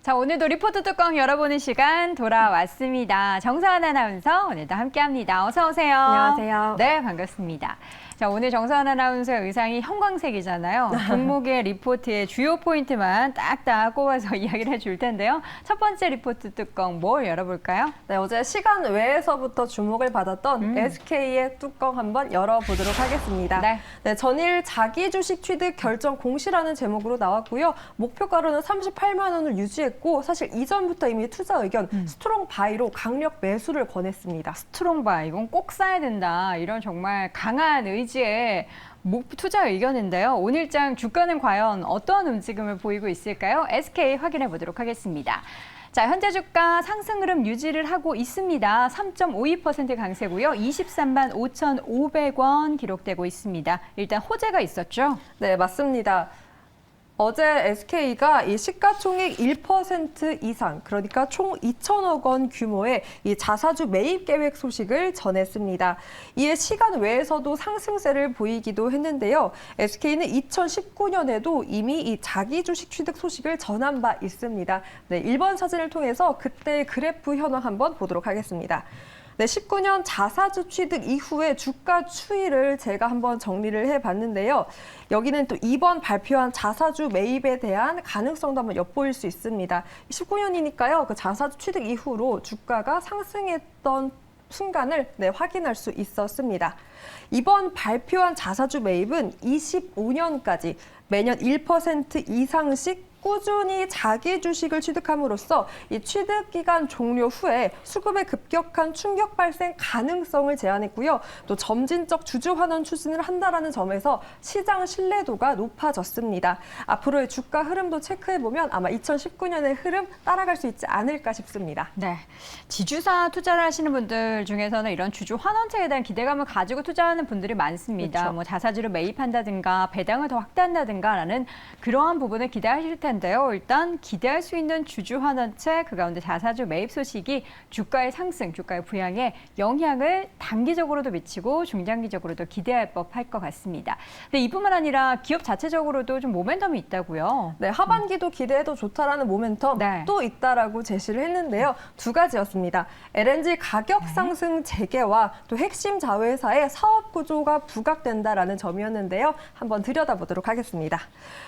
자, 오늘도 리포트 뚜껑 열어보는 시간 돌아왔습니다. 정서연 아나운서 오늘도 함께합니다. 어서 오세요. 안녕하세요. 네, 반갑습니다. 자, 오늘 정서연 아나운서의 의상이 형광색이잖아요. 종목의 리포트의 주요 포인트만 딱딱 꼽아서 이야기를 해줄 텐데요. 첫 번째 리포트 뚜껑 뭘 열어볼까요? 네, 어제 시간 외에서부터 주목을 받았던 SK의 뚜껑 한번 열어보도록 하겠습니다. 네. 네, 전일 자기 주식 취득 결정 공시라는 제목으로 나왔고요. 목표가로는 38만 원을 유지했고 사실 이전부터 이미 투자 의견 스트롱 바이로 강력 매수를 권했습니다. 스트롱 바이, 이건 꼭 사야 된다. 이런 정말 강한 의지의 투자 의견인데요. 오늘장 주가는 과연 어떤 움직임을 보이고 있을까요? SK 확인해 보도록 하겠습니다. 자, 현재 주가 상승 흐름 유지를 하고 있습니다. 3.52% 강세고요. 23만 5,500원 기록되고 있습니다. 일단 호재가 있었죠? 네, 맞습니다. 어제 SK가 이 시가총액 1% 이상, 그러니까 총 2천억 원 규모의 이 자사주 매입 계획 소식을 전했습니다. 이에 시간 외에서도 상승세를 보이기도 했는데요. SK는 2019년에도 이미 이 자기 주식 취득 소식을 전한 바 있습니다. 네, 1번 사진을 통해서 그때의 그래프 현황 한번 보도록 하겠습니다. 네, 19년 자사주 취득 이후에 주가 추이를 제가 한번 정리를 해봤는데요. 여기는 또 이번 발표한 자사주 매입에 대한 가능성도 한번 엿보일 수 있습니다. 19년이니까요. 그 자사주 취득 이후로 주가가 상승했던 순간을 확인할 수 있었습니다. 이번 발표한 자사주 매입은 25년까지 매년 1% 이상씩 꾸준히 자기 주식을 취득함으로써 이 취득 기간 종료 후에 수급의 급격한 충격 발생 가능성을 제한했고요. 또 점진적 주주 환원 추진을 한다라는 점에서 시장 신뢰도가 높아졌습니다. 앞으로의 주가 흐름도 체크해보면 아마 2019년의 흐름 따라갈 수 있지 않을까 싶습니다. 네, 지주사 투자를 하시는 분들 중에서는 이런 주주 환원책에 대한 기대감을 가지고 투자하는 분들이 많습니다. 그렇죠. 뭐 자사주를 매입한다든가 배당을 더 확대한다든가라는 그러한 부분을 기대하실 텐데요. 일단 기대할 수 있는 주주 환원책, 그 가운데 자사주 매입 소식이 주가의 상승, 주가의 부양에 영향을 단기적으로도 미치고 중장기적으로도 기대할 법할 것 같습니다. 근데 이뿐만 아니라 기업 자체적으로도 좀 모멘텀이 있다고요. 네, 하반기도 기대해도 좋다라는 모멘텀 또 있다라고 제시를 했는데요. 두 가지였습니다. LNG 가격 상승 재개와 또 핵심 자회사의 사업 구조가 부각된다라는 점이었는데요. 한번 들여다보도록 하겠습니다.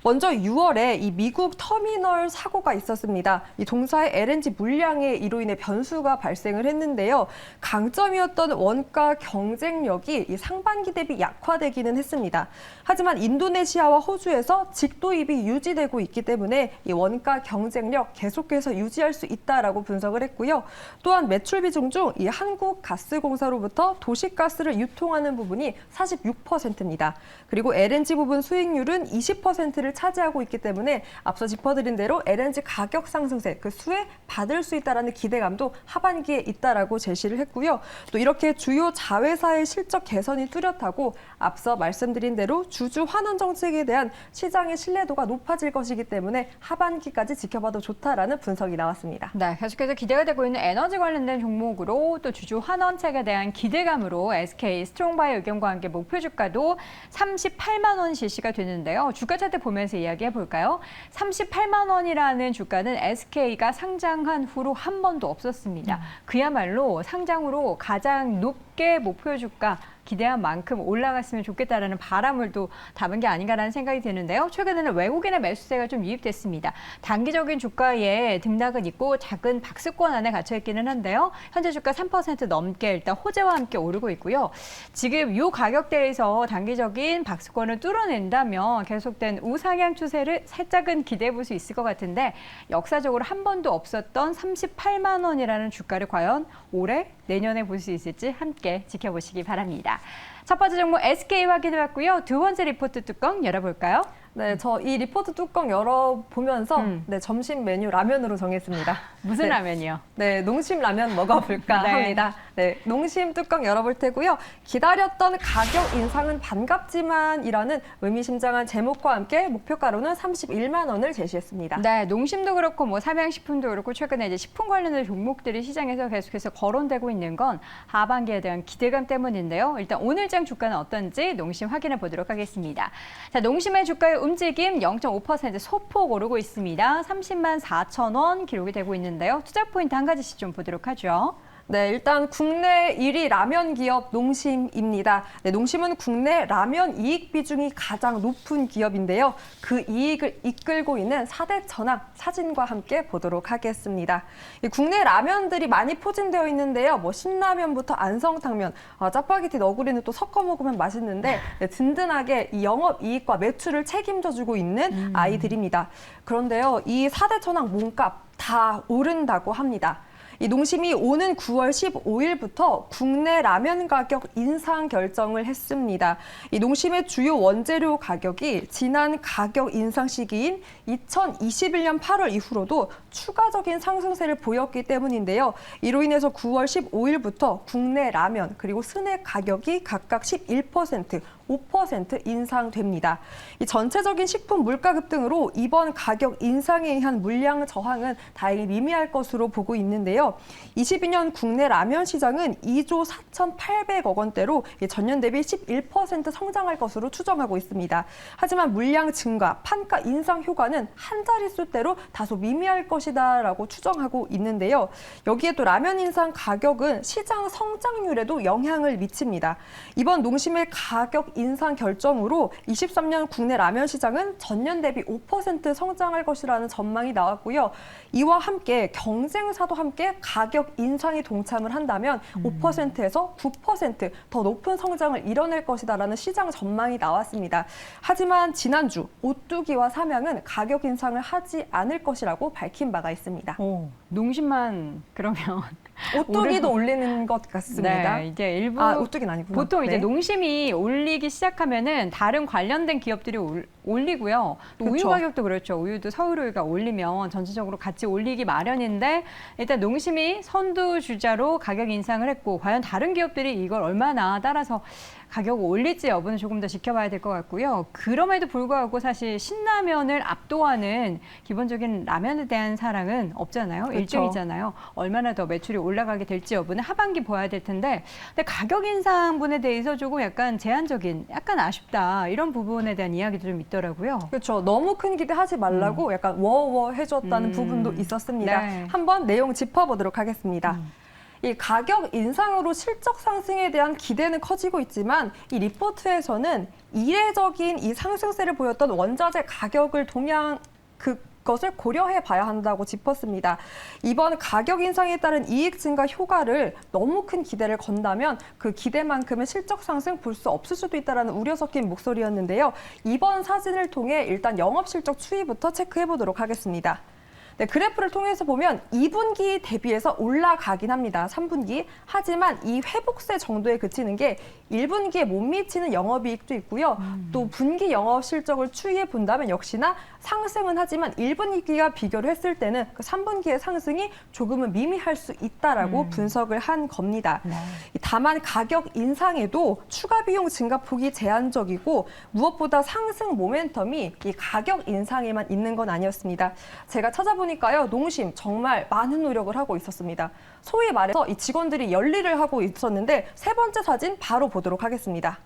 먼저 6월에 이 미국 터미널 사고가 있었습니다. 이 동사의 LNG 물량에 이로 인해 변수가 발생을 했는데요. 강점이었던 원가 경쟁력이 이 상반기 대비 약화되기는 했습니다. 하지만 인도네시아와 호주에서 직도입이 유지되고 있기 때문에 이 원가 경쟁력 계속해서 유지할 수 있다라고 분석을 했고요. 또한 매출 비중 중 이 한국가스공사로부터 도시가스를 유통하는 부분이 46%입니다. 그리고 LNG 부분 수익률은 20%를 차지하고 있기 때문에 앞서 짚어드린 대로 LNG 가격 상승세, 그 수혜 받을 수 있다라는 기대감도 하반기에 있다라고 제시를 했고요. 또 이렇게 주요 자회사의 실적 개선이 뚜렷하고 앞서 말씀드린 대로 주주 환원 정책에 대한 시장의 신뢰도가 높아질 것이기 때문에 하반기까지 지켜봐도 좋다라는 분석이 나왔습니다. 네, 계속해서 기대가 되고 있는 에너지 관련된 종목으로 또 주주 환원책에 대한 기대감으로 SK 스트롱바이 의견과 함께 목표 주가도 38만 원 실시가 되는데요. 주가 차트 보면서 이야기해 볼까요? 38만 원이라는 주가는 SK가 상장한 후로 한 번도 없었습니다. 그야말로 상장 후로 가장 높게 목표 주가 기대한 만큼 올라갔으면 좋겠다라는 바람을 또 담은 게 아닌가라는 생각이 드는데요. 최근에는 외국인의 매수세가 좀 유입됐습니다. 단기적인 주가에 등락은 있고 작은 박스권 안에 갇혀 있기는 한데요. 현재 주가 3% 넘게 일단 호재와 함께 오르고 있고요. 지금 이 가격대에서 단기적인 박스권을 뚫어낸다면 계속된 우상향 추세를 살짝은 기대해 볼 수 있을 것 같은데 역사적으로 한 번도 없었던 38만 원이라는 주가를 과연 올해 내년에 볼 수 있을지 함께 지켜보시기 바랍니다. 첫 번째 종목 SK 확인해봤고요. 두 번째 리포트 뚜껑 열어볼까요? 네, 저 이 리포트 뚜껑 열어보면서 점심 메뉴 라면으로 정했습니다. 무슨 라면이요? 네, 농심 라면 먹어볼까 합니다. 네, 농심 뚜껑 열어볼 테고요. 기다렸던 가격 인상은 반갑지만이라는 의미심장한 제목과 함께 목표가로는 31만 원을 제시했습니다. 네, 농심도 그렇고 뭐 삼양식품도 그렇고 최근에 이제 식품 관련된 종목들이 시장에서 계속해서 거론되고 있는 건 하반기에 대한 기대감 때문인데요. 일단 오늘장 주가는 어떤지 농심 확인해 보도록 하겠습니다. 자, 농심의 주가의 움직임 0.5% 소폭 오르고 있습니다. 30만 4천 원 기록이 되고 있는데요. 투자 포인트 한 가지씩 좀 보도록 하죠. 네, 일단 국내 1위 라면 기업 농심입니다. 네, 농심은 국내 라면 이익 비중이 가장 높은 기업인데요. 그 이익을 이끌고 있는 4대 천왕 사진과 함께 보도록 하겠습니다. 이 국내 라면들이 많이 포진되어 있는데요. 뭐 신라면부터 안성탕면, 짜파게티 너구리는 또 섞어 먹으면 맛있는데 네, 든든하게 이 영업 이익과 매출을 책임져주고 있는 아이들입니다. 그런데요, 이 4대 천왕 몸값 다 오른다고 합니다. 이 농심이 오는 9월 15일부터 국내 라면 가격 인상 결정을 했습니다. 이 농심의 주요 원재료 가격이 지난 가격 인상 시기인 2021년 8월 이후로도 추가적인 상승세를 보였기 때문인데요. 이로 인해서 9월 15일부터 국내 라면 그리고 스낵 가격이 각각 11%, 5% 인상됩니다. 이 전체적인 식품 물가 급등으로 이번 가격 인상에 의한 물량 저항은 다행히 미미할 것으로 보고 있는데요. 22년 국내 라면 시장은 2조 4,800억 원대로 전년 대비 11% 성장할 것으로 추정하고 있습니다. 하지만 물량 증가, 판가 인상 효과는 한 자릿수대로 다소 미미할 것이다라고 추정하고 있는데요. 여기에 또 라면 인상 가격은 시장 성장률에도 영향을 미칩니다. 이번 농심의 가격 인상 결정으로 23년 국내 라면 시장은 전년 대비 5% 성장할 것이라는 전망이 나왔고요. 이와 함께 경쟁사도 함께 가격 인상에 동참을 한다면 5%에서 9% 더 높은 성장을 이뤄낼 것이다라는 시장 전망이 나왔습니다. 하지만 지난주 오뚜기와 삼양은 가격 인상을 하지 않을 것이라고 밝힌 바가 있습니다. 농심만 그러면 오뚜기도 올리는 것 같습니다. 네, 이제 일부 오뚜기는 아니구나. 보통 이제 네. 농심이 올리기 시작하면은 다른 관련된 기업들이 올리고요. 또 우유 그렇죠. 가격도 그렇죠. 우유도 서울우유가 올리면 전체적으로 같이 올리기 마련인데 일단 농심이 선두 주자로 가격 인상을 했고 과연 다른 기업들이 이걸 얼마나 따라서 가격을 올릴지 여부는 조금 더 지켜봐야 될 것 같고요. 그럼에도 불구하고 사실 신라면을 압도하는 기본적인 라면에 대한 사랑은 없잖아요. 그렇죠. 일정이잖아요. 얼마나 더 매출이 올라가게 될지 여부는 하반기 봐야 될 텐데 근데 가격 인상분에 대해서 조금 약간 제한적인, 약간 아쉽다 이런 부분에 대한 이야기도 좀 있더라고요. 그렇죠. 너무 큰 기대하지 말라고 약간 워워 해줬다는 부분도 있었습니다. 네. 한번 내용 짚어보도록 하겠습니다. 이 가격 인상으로 실적 상승에 대한 기대는 커지고 있지만 이 리포트에서는 이례적인 이 상승세를 보였던 원자재 가격을 그것을 고려해 봐야 한다고 짚었습니다. 이번 가격 인상에 따른 이익 증가 효과를 너무 큰 기대를 건다면 그 기대만큼의 실적 상승 볼 수 없을 수도 있다는 우려 섞인 목소리였는데요. 이번 사진을 통해 일단 영업 실적 추이부터 체크해 보도록 하겠습니다. 네, 그래프를 통해서 보면 2분기 대비해서 올라가긴 합니다. 3분기. 하지만 이 회복세 정도에 그치는 게 1분기에 못 미치는 영업이익도 있고요. 또 분기 영업 실적을 추이해 본다면 역시나 상승은 하지만 1분기와 비교를 했을 때는 그 3분기의 상승이 조금은 미미할 수 있다라고 분석을 한 겁니다. 네. 다만 가격 인상에도 추가 비용 증가폭이 제한적이고 무엇보다 상승 모멘텀이 이 가격 인상에만 있는 건 아니었습니다. 제가 찾아보니까요, 농심 정말 많은 노력을 하고 있었습니다. 소위 말해서 이 직원들이 열일을 하고 있었는데 세 번째 사진 바로 보도록 하겠습니다.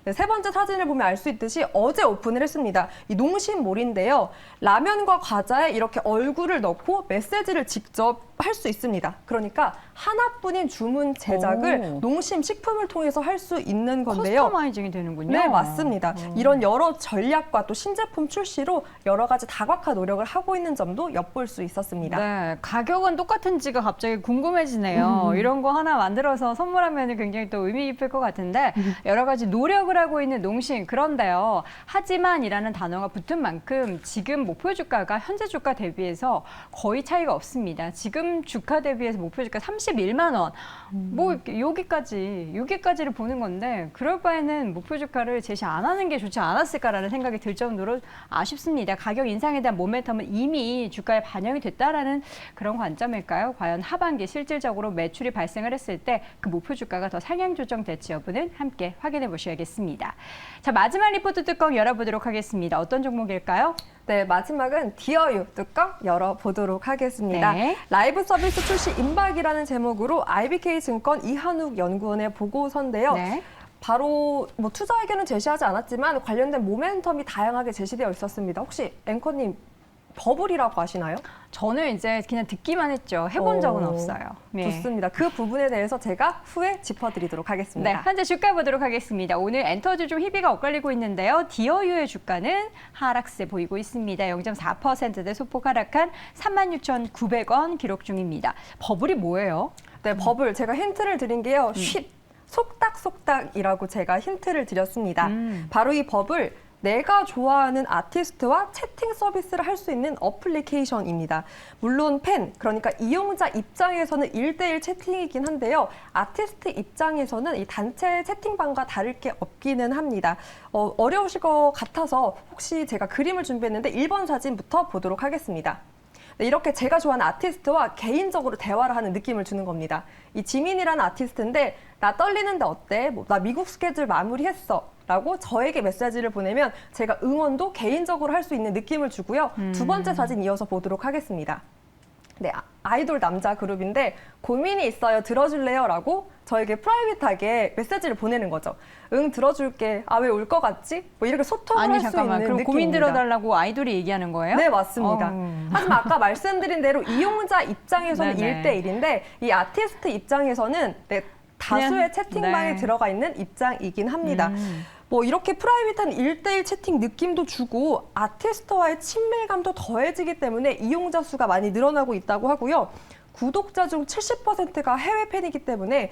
네, 세 번째 사진을 보면 알 수 있듯이 어제 오픈을 했습니다. 이 농심몰인데요. 라면과 과자에 이렇게 얼굴을 넣고 메시지를 직접 할 수 있습니다. 그러니까 하나뿐인 주문 제작을 농심 식품을 통해서 할 수 있는 건데요. 커스터마이징이 되는군요. 네, 맞습니다. 이런 여러 전략과 또 신제품 출시로 여러 가지 다각화 노력을 하고 있는 점도 엿볼 수 있었습니다. 네, 가격은 똑같은지가 갑자기 궁금해지네요. 이런 거 하나 만들어서 선물하면 굉장히 또 의미 깊을 것 같은데 여러 가지 노력을 하고 있는 농심. 그런데요, 하지만이라는 단어가 붙은 만큼 지금 목표 주가가 현재 주가 대비해서 거의 차이가 없습니다. 지금 주가 대비해서 목표 주가 31만 원. 뭐 여기까지를 보는 건데 그럴 바에는 목표 주가를 제시 안 하는 게 좋지 않았을까라는 생각이 들 정도로 아쉽습니다. 가격 인상에 대한 모멘텀은 이미 주가에 반영이 됐다라는 그런 관점일까요? 과연 하반기 실질적으로 매출이 발생을 했을 때 그 목표 주가가 더 상향 조정될지 여부는 함께 확인해 보셔야겠습니다. 자, 마지막 리포트 뚜껑 열어보도록 하겠습니다. 어떤 종목일까요? 네, 마지막은 디어유 뚜껑 열어보도록 하겠습니다. 네. 라이브 서비스 출시 임박이라는 제목으로 IBK증권 이한욱 연구원의 보고서인데요. 네. 바로 뭐 투자 의견은 제시하지 않았지만 관련된 모멘텀이 다양하게 제시되어 있었습니다. 혹시 앵커님 버블이라고 아시나요? 저는 이제 그냥 듣기만 했죠. 해본 적은 없어요. 네. 좋습니다. 그 부분에 대해서 제가 후에 짚어드리도록 하겠습니다. 네, 현재 주가 보도록 하겠습니다. 오늘 엔터주 좀 희비가 엇갈리고 있는데요. 디어유의 주가는 하락세 보이고 있습니다. 0.4%대 소폭 하락한 36,900원 기록 중입니다. 버블이 뭐예요? 네, 버블 제가 힌트를 드린 게요. 쉿, 속닥속닥이라고 제가 힌트를 드렸습니다. 바로 이 버블 내가 좋아하는 아티스트와 채팅 서비스를 할 수 있는 어플리케이션입니다. 물론 팬, 그러니까 이용자 입장에서는 1대1 채팅이긴 한데요. 아티스트 입장에서는 이 단체 채팅방과 다를 게 없기는 합니다. 어려우실 것 같아서 혹시 제가 그림을 준비했는데 1번 사진부터 보도록 하겠습니다. 네, 이렇게 제가 좋아하는 아티스트와 개인적으로 대화를 하는 느낌을 주는 겁니다. 이 지민이라는 아티스트인데 나 떨리는데 어때? 나 미국 스케줄 마무리했어. 라고 저에게 메시지를 보내면 제가 응원도 개인적으로 할 수 있는 느낌을 주고요. 두 번째 사진 이어서 보도록 하겠습니다. 네, 아이돌 남자 그룹인데 고민이 있어요. 들어줄래요? 라고 저에게 프라이빗하게 메시지를 보내는 거죠. 응, 들어줄게. 아, 왜 울 것 같지? 뭐 이렇게 소통을 할 수 있는 그럼 느낌입니다. 고민 들어달라고 아이돌이 얘기하는 거예요? 네, 맞습니다. 하지만 아까 말씀드린 대로 이용자 입장에서는 네네. 1대1인데 이 아티스트 입장에서는 다수의 그냥, 채팅방에 네. 들어가 있는 입장이긴 합니다. 뭐 이렇게 프라이빗한 1대1 채팅 느낌도 주고 아티스트와의 친밀감도 더해지기 때문에 이용자 수가 많이 늘어나고 있다고 하고요. 구독자 중 70%가 해외 팬이기 때문에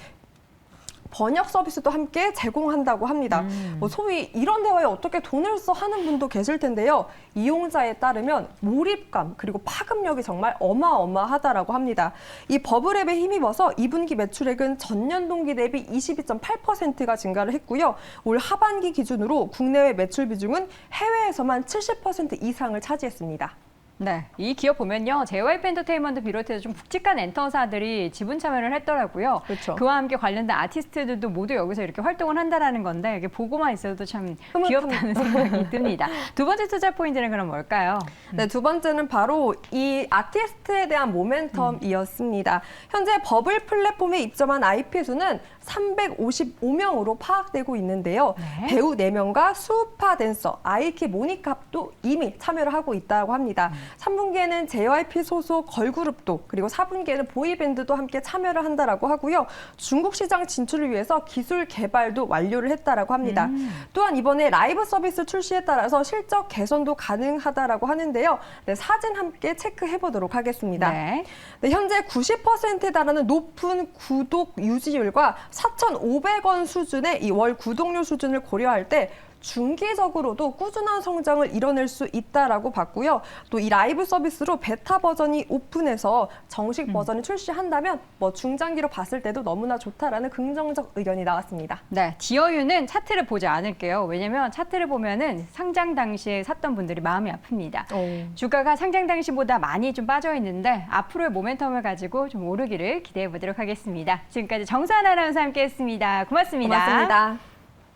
번역 서비스도 함께 제공한다고 합니다. 뭐 소위 이런 대화에 어떻게 돈을 써 하는 분도 계실 텐데요. 이용자에 따르면 몰입감 그리고 파급력이 정말 어마어마하다라고 합니다. 이 버블앱에 힘입어서 2분기 매출액은 전년 동기 대비 22.8%가 증가를 했고요. 올 하반기 기준으로 국내외 매출 비중은 해외에서만 70% 이상을 차지했습니다. 네, 이 기업 보면요. JYP 엔터테인먼트 비롯해서 좀 굵직한 엔터사들이 지분 참여를 했더라고요. 그렇죠. 그와 함께 관련된 아티스트들도 모두 여기서 이렇게 활동을 한다라는 건데 이게 보고만 있어도 참 흐뭇합니다. 귀엽다는 생각이 듭니다. 두 번째 투자 포인트는 그럼 뭘까요? 네, 두 번째는 바로 이 아티스트에 대한 모멘텀이었습니다. 현재 버블 플랫폼에 입점한 IP 수는 355명으로 파악되고 있는데요. 네. 배우 4명과 수우파 댄서 아이키 모니캅도 이미 참여를 하고 있다고 합니다. 3분기에는 JYP 소속 걸그룹도 그리고 4분기에는 보이밴드도 함께 참여를 한다라고 하고요. 중국 시장 진출을 위해서 기술 개발도 완료를 했다라고 합니다. 또한 이번에 라이브 서비스 출시에 따라서 실적 개선도 가능하다라고 하는데요. 네, 사진 함께 체크해 보도록 하겠습니다. 네. 네, 현재 90%에 달하는 높은 구독 유지율과 4,500원 수준의 이 월 구독료 수준을 고려할 때 중기적으로도 꾸준한 성장을 이뤄낼 수 있다라고 봤고요. 또 이 라이브 서비스로 베타 버전이 오픈해서 정식 버전이 출시한다면 뭐 중장기로 봤을 때도 너무나 좋다라는 긍정적 의견이 나왔습니다. 네, 디어유는 차트를 보지 않을게요. 왜냐면 차트를 보면은 상장 당시에 샀던 분들이 마음이 아픕니다. 주가가 상장 당시보다 많이 좀 빠져 있는데 앞으로의 모멘텀을 가지고 좀 오르기를 기대해 보도록 하겠습니다. 지금까지 정수환 아나운서 함께했습니다. 고맙습니다. 고맙습니다.